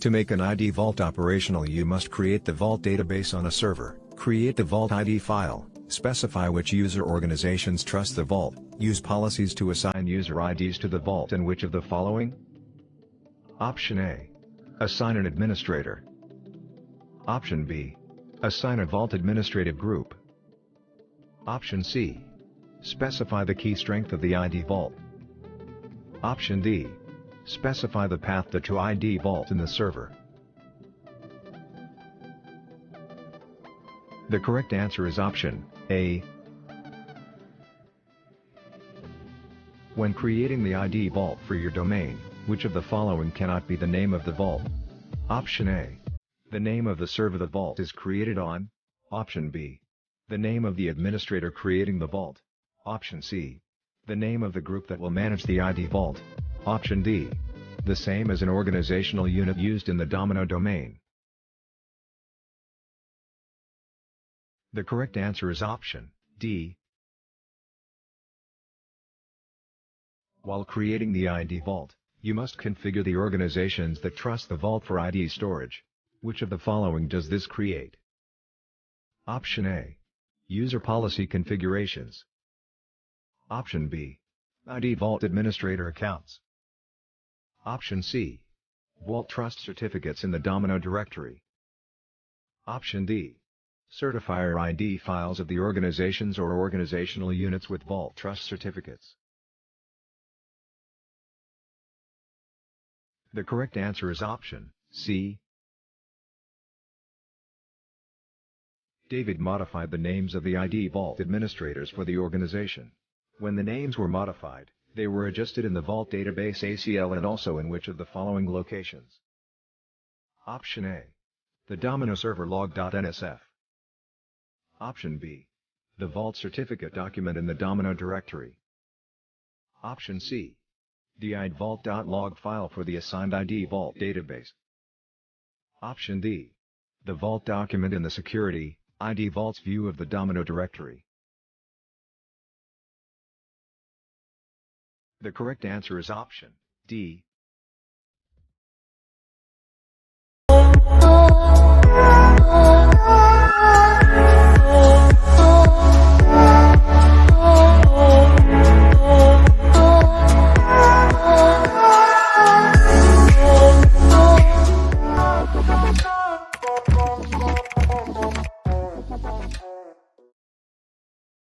To make an ID vault operational, you must create the vault database on a server, create the vault ID file, specify which user organizations trust the vault, use policies to assign user IDs to the vault, and which of the following? Option A. Assign an administrator. Option B. Assign a vault administrative group. Option C. Specify the key strength of the ID vault. Option D. Specify the path to ID vault in the server. The correct answer is option A. When creating the ID vault for your domain, which of the following cannot be the name of the vault? Option A. The name of the server the vault is created on. Option B. The name of the administrator creating the vault. Option C. The name of the group that will manage the ID vault. Option D. The same as an organizational unit used in the Domino domain. The correct answer is option D. While creating the ID vault, you must configure the organizations that trust the vault for ID storage. Which of the following does this create? Option A. User policy configurations. Option B. ID vault administrator accounts. Option C. Vault trust certificates in the Domino directory. Option D. Certifier ID files of the organizations or organizational units with vault trust certificates. The correct answer is option C. David modified the names of the ID vault administrators for the organization. When the names were modified, they were adjusted in the vault database ACL and also in which of the following locations? Option A. The Domino server log.nsf. Option B. The vault certificate document in the Domino directory. Option C. The idvault.log file for the assigned ID vault database. Option D. The vault document in the security ID vault's view of the Domino directory. The correct answer is option D.